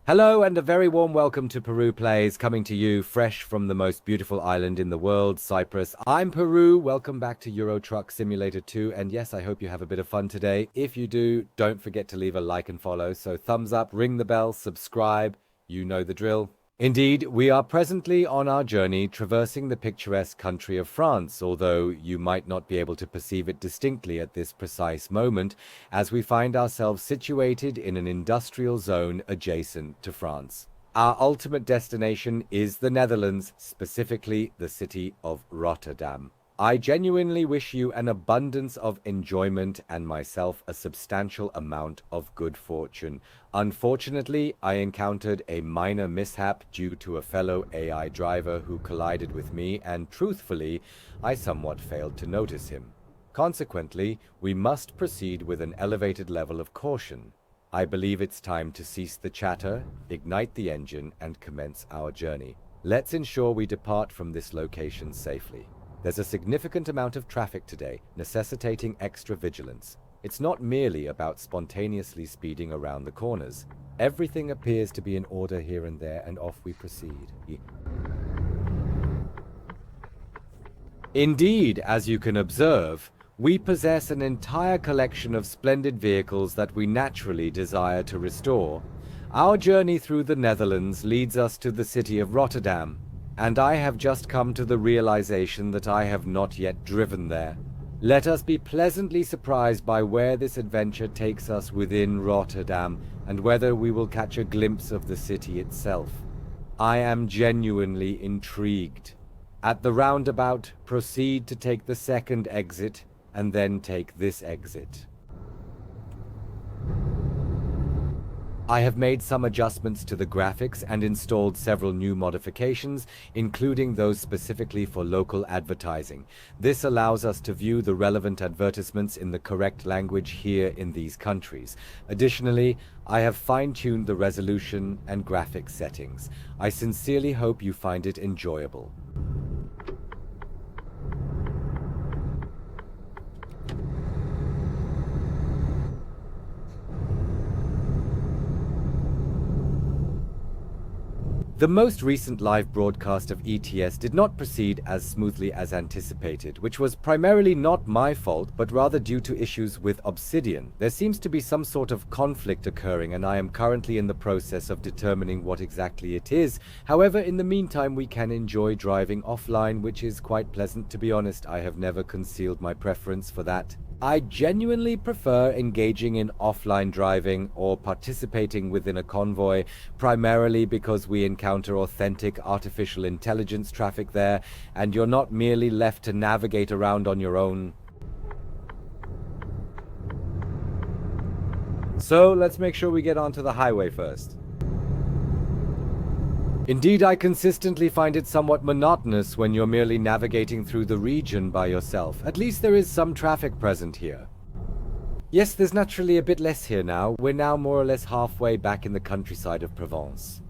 Hello and a very warm welcome to PeRuPlays, coming to you fresh from the most beautiful island in the world, Cyprus. I'm Peru, welcome back to Euro Truck Simulator 2, and yes, I hope you have a bit of fun today. If you do, don't forget to leave a like and follow, so thumbs up, ring the bell, subscribe, you know the drill. Indeed, we are presently on our journey traversing the picturesque country of France, although you might not be able to perceive it distinctly at this precise moment, as we find ourselves situated in an industrial zone adjacent to France. Our ultimate destination is the Netherlands, specifically the city of Rotterdam. I genuinely wish you an abundance of enjoyment and myself a substantial amount of good fortune. Unfortunately, I encountered a minor mishap due to a fellow AI driver who collided with me, and truthfully, I somewhat failed to notice him. Consequently, we must proceed with an elevated level of caution. I believe it's time to cease the chatter, ignite the engine, and commence our journey. Let's ensure we depart from this location safely. There's a significant amount of traffic today, necessitating extra vigilance. It's not merely about spontaneously speeding around the corners. Everything appears to be in order here and there, and off we proceed. Indeed, as you can observe, we possess an entire collection of splendid vehicles that we naturally desire to restore. Our journey through the Netherlands leads us to the city of Rotterdam, and I have just come to the realization that I have not yet driven there. Let us be pleasantly surprised by where this adventure takes us within Rotterdam, and whether we will catch a glimpse of the city itself. I am genuinely intrigued. At the roundabout, proceed to take the second exit, and then take this exit. I have made some adjustments to the graphics and installed several new modifications, including those specifically for local advertising. This allows us to view the relevant advertisements in the correct language here in these countries. Additionally, I have fine-tuned the resolution and graphics settings. I sincerely hope you find it enjoyable. The most recent live broadcast of ETS did not proceed as smoothly as anticipated, which was primarily not my fault, but rather due to issues with Obsidian. There seems to be some sort of conflict occurring, and I am currently in the process of determining what exactly it is. However, in the meantime, we can enjoy driving offline, which is quite pleasant. To be honest, I have never concealed my preference for that. I genuinely prefer engaging in offline driving or participating within a convoy, primarily because we encounter authentic artificial intelligence traffic there, and you're not merely left to navigate around on your own. So let's make sure we get onto the highway first. Indeed, I consistently find it somewhat monotonous when you're merely navigating through the region by yourself. At least there is some traffic present here. Yes, there's naturally a bit less here now. We're now more or less halfway back in the countryside of Provence.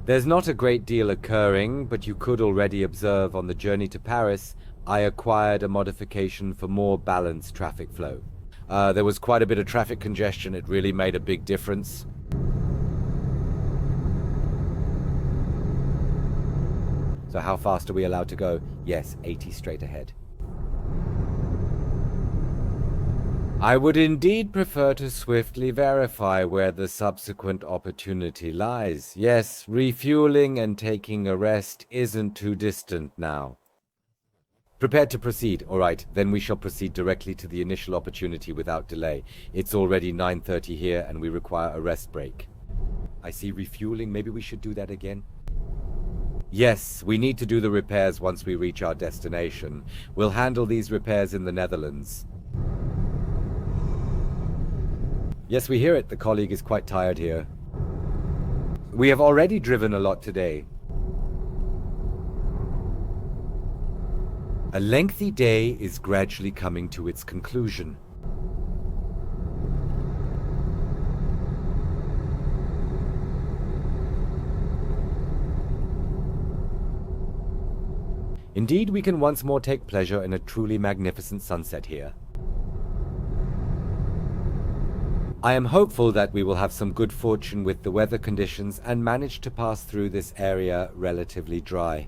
There's not a great deal occurring, but you could already observe on the journey to Paris, I acquired a modification for more balanced traffic flow. There was quite a bit of traffic congestion. It really made a big difference. So how fast are we allowed to go? Yes, 80 straight ahead. I would indeed prefer to swiftly verify where the subsequent opportunity lies. Yes, refueling and taking a rest isn't too distant now. Prepared to proceed. All right, then we shall proceed directly to the initial opportunity without delay. It's already 9:30 here and we require a rest break. I see refueling. Maybe we should do that again. Yes, we need to do the repairs once we reach our destination. We'll handle these repairs in the Netherlands. Yes, we hear it. The colleague is quite tired here. We have already driven a lot today. A lengthy day is gradually coming to its conclusion. Indeed, we can once more take pleasure in a truly magnificent sunset here. I am hopeful that we will have some good fortune with the weather conditions and manage to pass through this area relatively dry.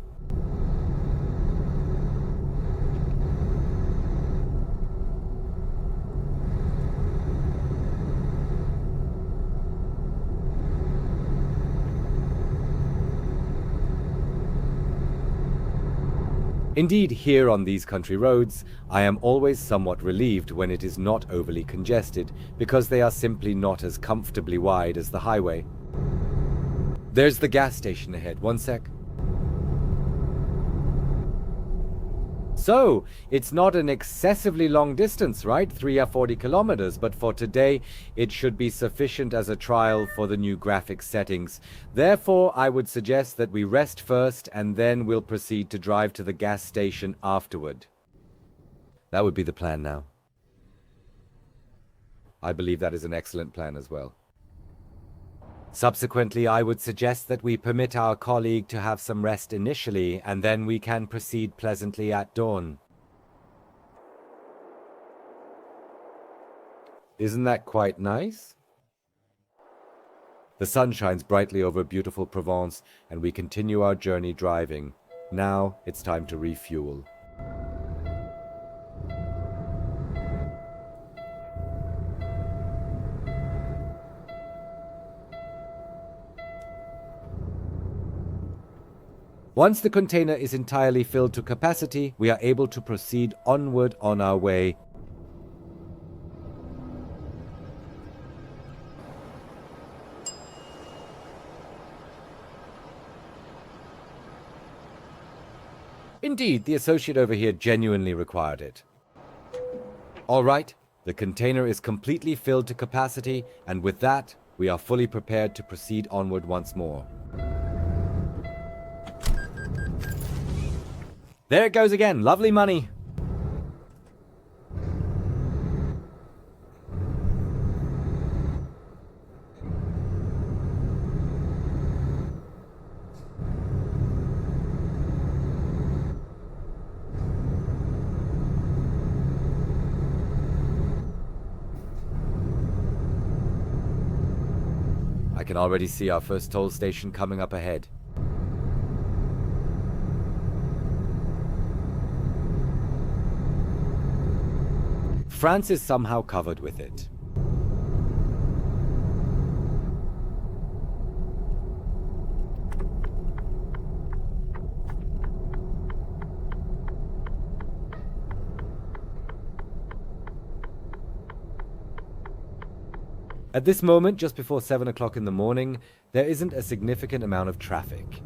Indeed, here on these country roads, I am always somewhat relieved when it is not overly congested, because they are simply not as comfortably wide as the highway. There's the gas station ahead. One sec. So, it's not an excessively long distance, right? 3 or 40 kilometers, but for today, it should be sufficient as a trial for the new graphics settings. Therefore, I would suggest that we rest first, and then we'll proceed to drive to the gas station afterward. That would be the plan now. I believe that is an excellent plan as well. Subsequently, I would suggest that we permit our colleague to have some rest initially, and then we can proceed pleasantly at dawn. Isn't that quite nice? The sun shines brightly over beautiful Provence, and we continue our journey driving. Now it's time to refuel. Once the container is entirely filled to capacity, we are able to proceed onward on our way. Indeed, the associate over here genuinely required it. All right, the container is completely filled to capacity, and with that, we are fully prepared to proceed onward once more. There it goes again. Lovely money. I can already see our first toll station coming up ahead. France is somehow covered with it. At this moment, just before 7 o'clock in the morning, there isn't a significant amount of traffic.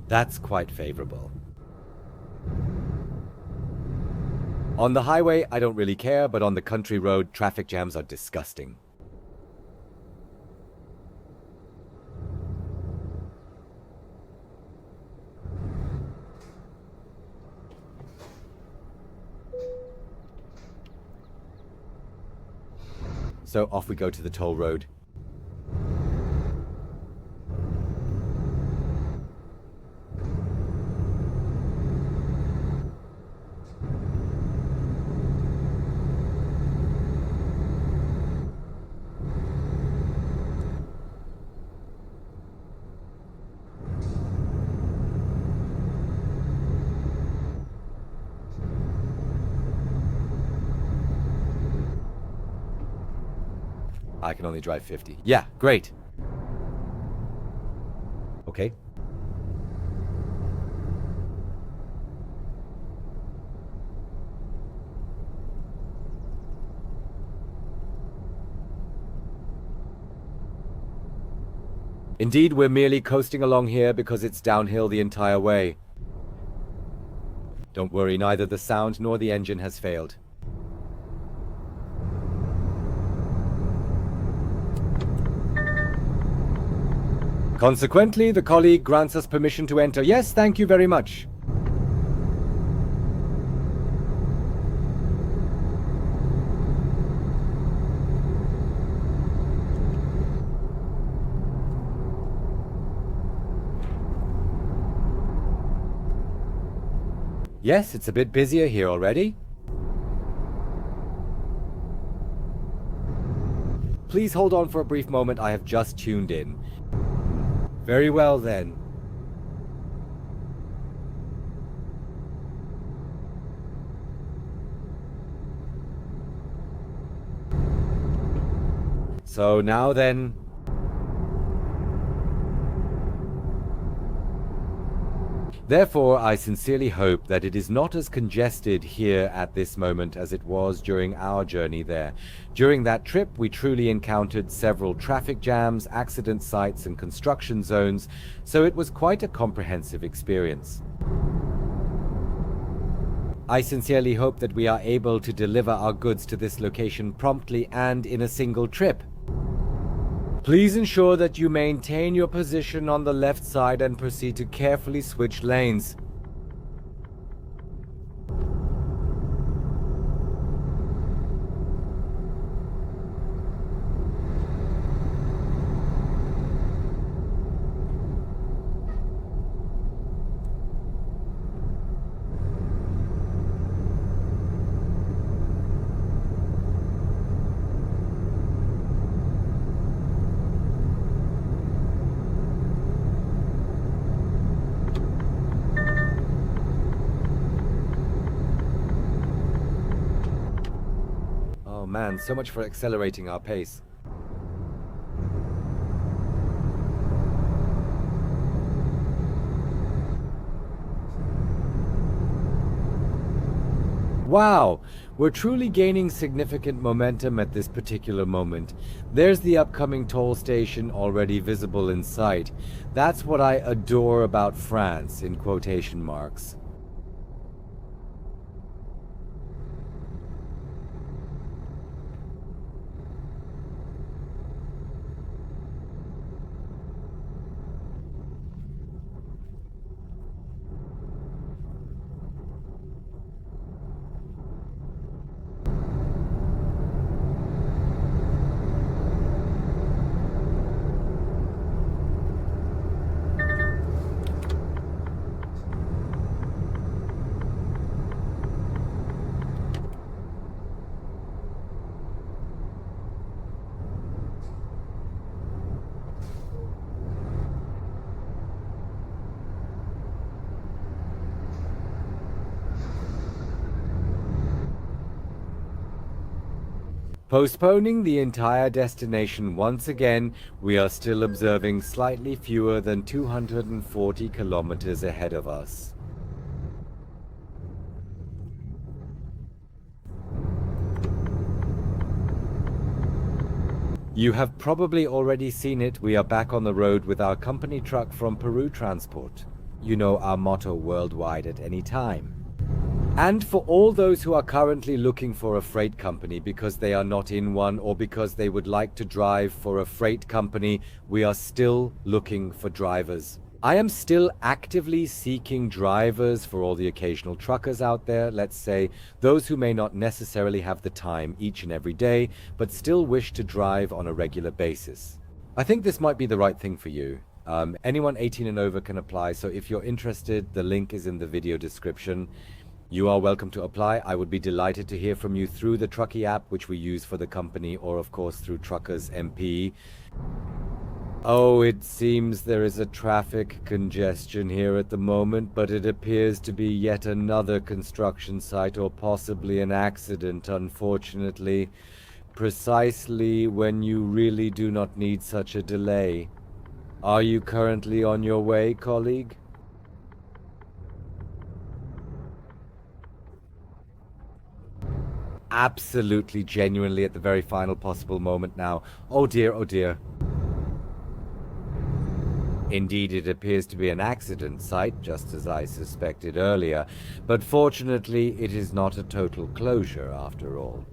That's quite favorable. On the highway, I don't really care, but on the country road, traffic jams are disgusting. So off we go to the toll road. I can only drive 50. Yeah, great. Okay. Indeed, we're merely coasting along here because it's downhill the entire way. Don't worry, neither the sound nor the engine has failed. Consequently, the colleague grants us permission to enter. Yes, thank you very much. Yes, it's a bit busier here already. Please hold on for a brief moment, I have just tuned in. Very well then. So now then, therefore, I sincerely hope that it is not as congested here at this moment as it was during our journey there. During that trip, we truly encountered several traffic jams, accident sites, and construction zones, so it was quite a comprehensive experience. I sincerely hope that we are able to deliver our goods to this location promptly and in a single trip. Please ensure that you maintain your position on the left side and proceed to carefully switch lanes. Oh man, so much for accelerating our pace. Wow, we're truly gaining significant momentum at this particular moment. There's the upcoming toll station already visible in sight. That's what I adore about France, in quotation marks. Postponing the entire destination once again, we are still observing slightly fewer than 240 kilometers ahead of us. You have probably already seen it, we are back on the road with our company truck from Peru Transport. You know our motto, worldwide at any time. And for all those who are currently looking for a freight company because they are not in one or because they would like to drive for a freight company, we are still looking for drivers. I am still actively seeking drivers for all the occasional truckers out there, let's say, those who may not necessarily have the time each and every day, but still wish to drive on a regular basis. I think this might be the right thing for you. Anyone 18 and over can apply, so if you're interested, the link is in the video description. You are welcome to apply. I would be delighted to hear from you through the Truckee app, which we use for the company, or of course through Truckers MP. Oh, it seems there is a traffic congestion here at the moment, but it appears to be yet another construction site or possibly an accident, unfortunately, precisely when you really do not need such a delay. Are you currently on your way, colleague? Absolutely, genuinely at the very final possible moment now. Oh dear, oh dear. Indeed, it appears to be an accident site, just as I suspected earlier, but fortunately it is not a total closure after all.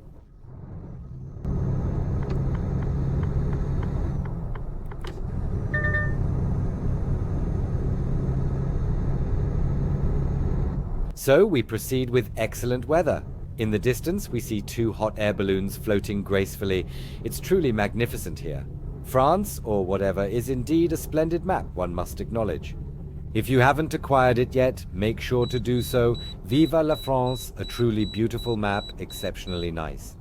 So we proceed with excellent weather. In the distance, we see two hot air balloons floating gracefully. It's truly magnificent here. France, or whatever, is indeed a splendid map, one must acknowledge. If you haven't acquired it yet, make sure to do so. Viva la France, a truly beautiful map, exceptionally nice.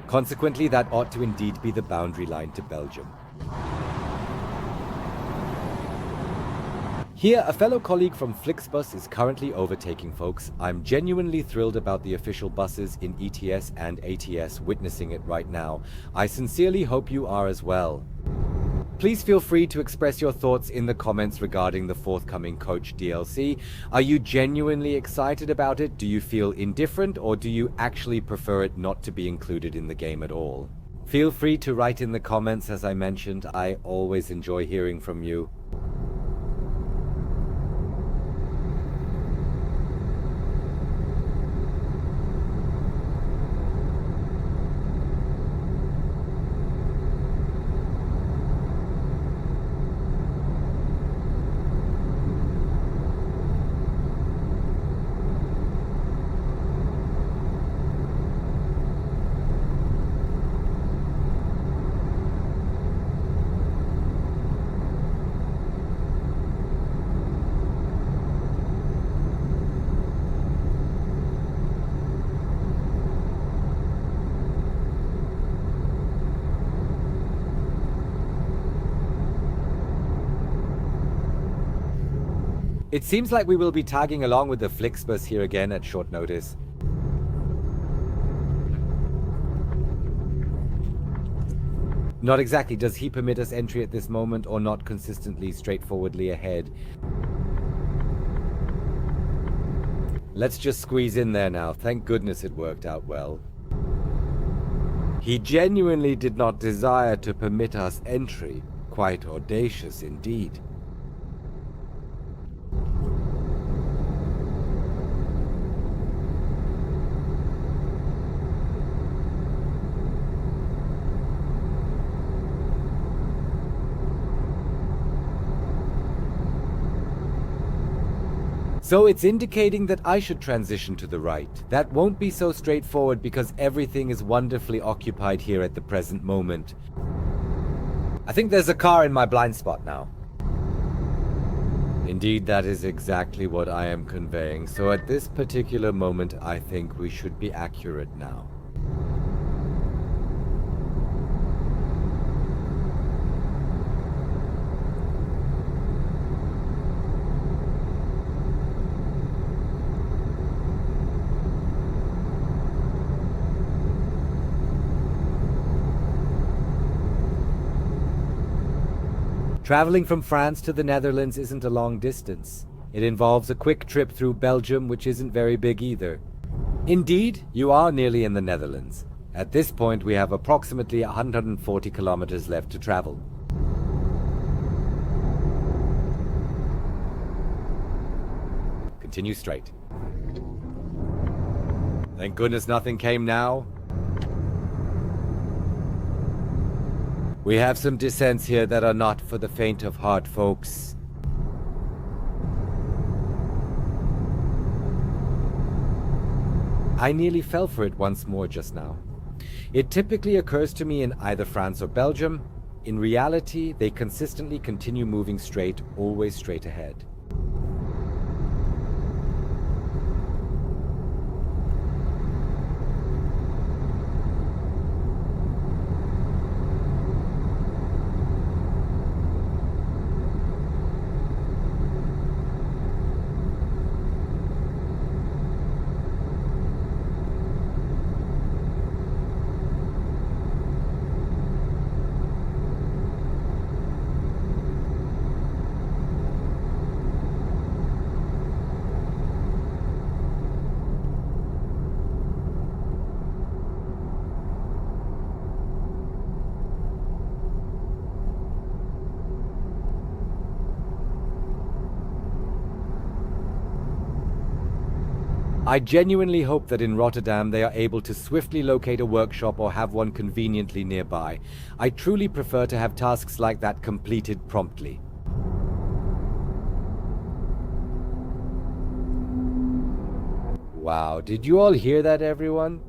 Consequently, that ought to indeed be the boundary line to Belgium. Here, a fellow colleague from Flixbus is currently overtaking folks. I'm genuinely thrilled about the official buses in ETS and ATS witnessing it right now. I sincerely hope you are as well. Please feel free to express your thoughts in the comments regarding the forthcoming Coach DLC. Are you genuinely excited about it? Do you feel indifferent, or do you actually prefer it not to be included in the game at all? Feel free to write in the comments. As I mentioned, I always enjoy hearing from you. It seems like we will be tagging along with the Flixbus here again at short notice. Not exactly. Does he permit us entry at this moment, or not consistently straightforwardly ahead? Let's just squeeze in there now. Thank goodness it worked out well. He genuinely did not desire to permit us entry. Quite audacious indeed. So it's indicating that I should transition to the right. That won't be so straightforward because everything is wonderfully occupied here at the present moment. I think there's a car in my blind spot now. Indeed, that is exactly what I am conveying. So at this particular moment, I think we should be accurate now. Traveling from France to the Netherlands isn't a long distance. It involves a quick trip through Belgium, which isn't very big either. Indeed, you are nearly in the Netherlands. At this point, we have approximately 140 kilometers left to travel. Continue straight. Thank goodness nothing came now. We have some descents here that are not for the faint of heart, folks. I nearly fell for it once more just now. It typically occurs to me in either France or Belgium. In reality, they consistently continue moving straight, always straight ahead. I genuinely hope that in Rotterdam they are able to swiftly locate a workshop or have one conveniently nearby. I truly prefer to have tasks like that completed promptly. Wow, did you all hear that, everyone?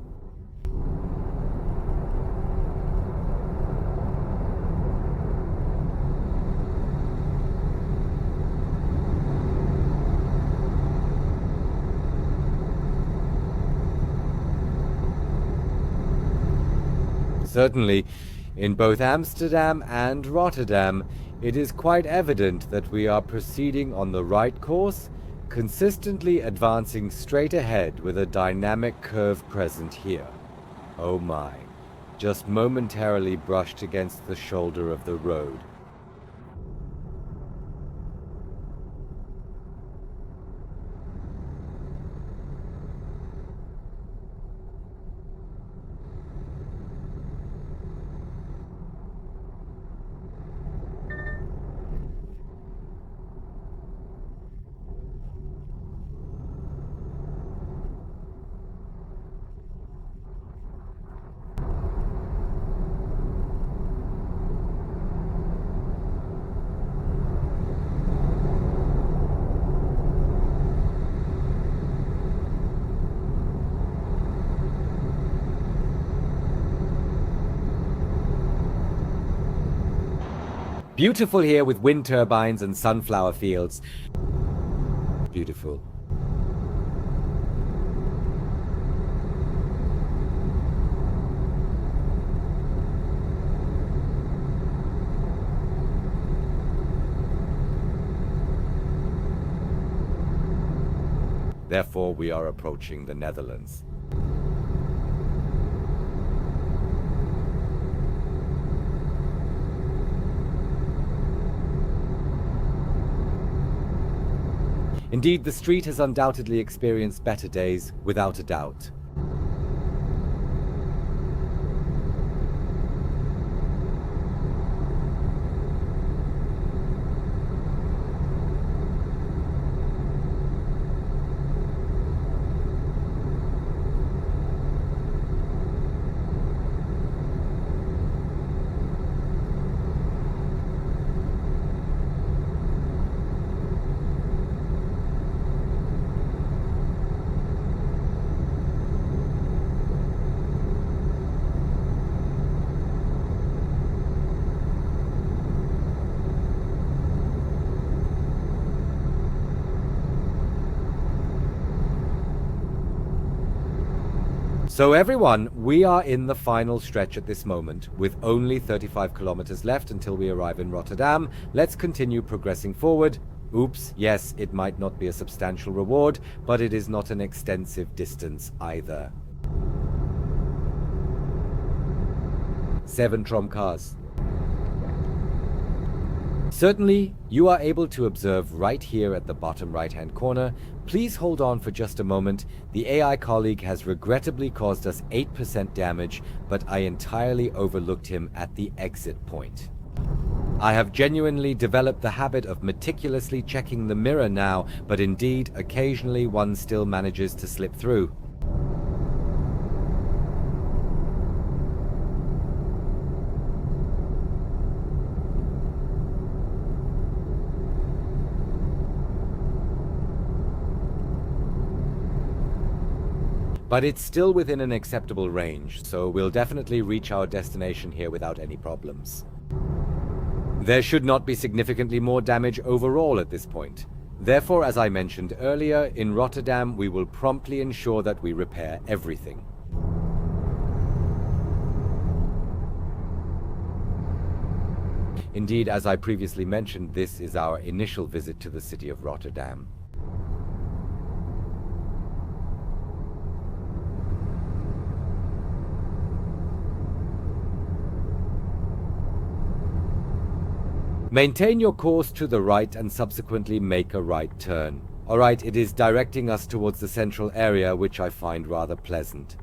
Certainly, in both Amsterdam and Rotterdam, it is quite evident that we are proceeding on the right course, consistently advancing straight ahead with a dynamic curve present here. Oh my, just momentarily brushed against the shoulder of the road. Beautiful here with wind turbines and sunflower fields. Beautiful. Therefore, we are approaching the Netherlands. Indeed, the street has undoubtedly experienced better days, without a doubt. So everyone, we are in the final stretch at this moment, with only 35 kilometers left until we arrive in Rotterdam. Let's continue progressing forward. Oops, yes, it might not be a substantial reward, but it is not an extensive distance either. 7 tram cars. Certainly, you are able to observe right here at the bottom right-hand corner. Please hold on for just a moment. The AI colleague has regrettably caused us 8% damage, but I entirely overlooked him at the exit point. I have genuinely developed the habit of meticulously checking the mirror now, but indeed, occasionally one still manages to slip through. But it's still within an acceptable range, so we'll definitely reach our destination here without any problems. There should not be significantly more damage overall at this point. Therefore, as I mentioned earlier, in Rotterdam we will promptly ensure that we repair everything. Indeed, as I previously mentioned, this is our initial visit to the city of Rotterdam. Maintain your course to the right and subsequently make a right turn. Alright, it is directing us towards the central area, which I find rather pleasant.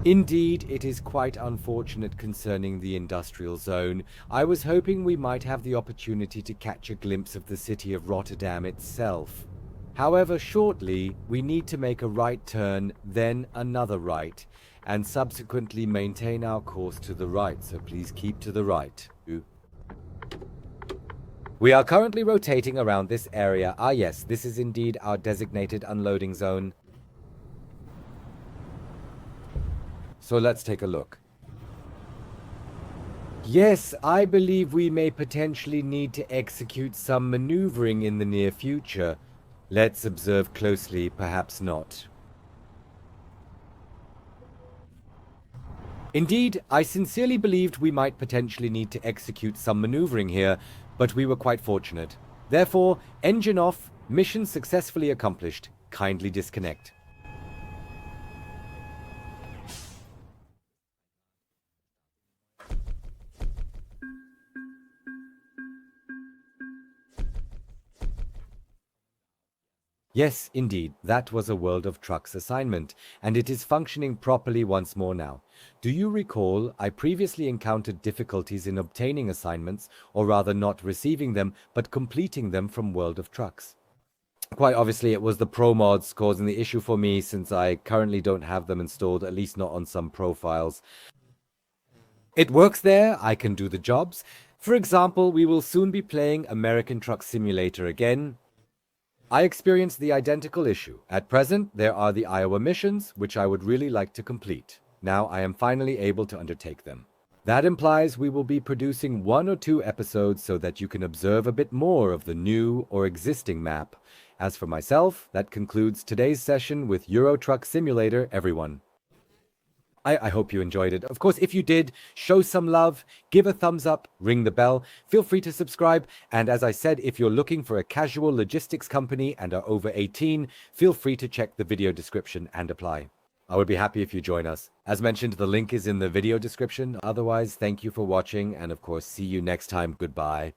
Indeed, it is quite unfortunate concerning the industrial zone. I was hoping we might have the opportunity to catch a glimpse of the city of Rotterdam itself. However, shortly, we need to make a right turn, then another right, and subsequently maintain our course to the right, so please keep to the right. We are currently rotating around this area. Ah yes, this is indeed our designated unloading zone. So let's take a look. Yes, I believe we may potentially need to execute some maneuvering in the near future. Let's observe closely, perhaps not. Indeed, I sincerely believed we might potentially need to execute some maneuvering here, but we were quite fortunate. Therefore, engine off, mission successfully accomplished. Kindly disconnect. Yes, indeed, that was a World of Trucks assignment, and it is functioning properly once more now. Do you recall I previously encountered difficulties in obtaining assignments, or rather not receiving them, but completing them from World of Trucks? Quite obviously, it was the pro mods causing the issue for me since I currently don't have them installed, at least not on some profiles. It works there, I can do the jobs. For example, we will soon be playing American Truck Simulator again. I experienced the identical issue. At present, there are the Iowa missions, which I would really like to complete. Now I am finally able to undertake them. That implies we will be producing 1 or 2 episodes so that you can observe a bit more of the new or existing map. As for myself, that concludes today's session with Euro Truck Simulator, everyone. I hope you enjoyed it. Of course, if you did, show some love, give a thumbs up, ring the bell, feel free to subscribe, and as I said, if you're looking for a casual logistics company and are over 18, feel free to check the video description and apply. I would be happy if you join us. As mentioned, the link is in the video description. Otherwise, thank you for watching, and of course, see you next time. Goodbye.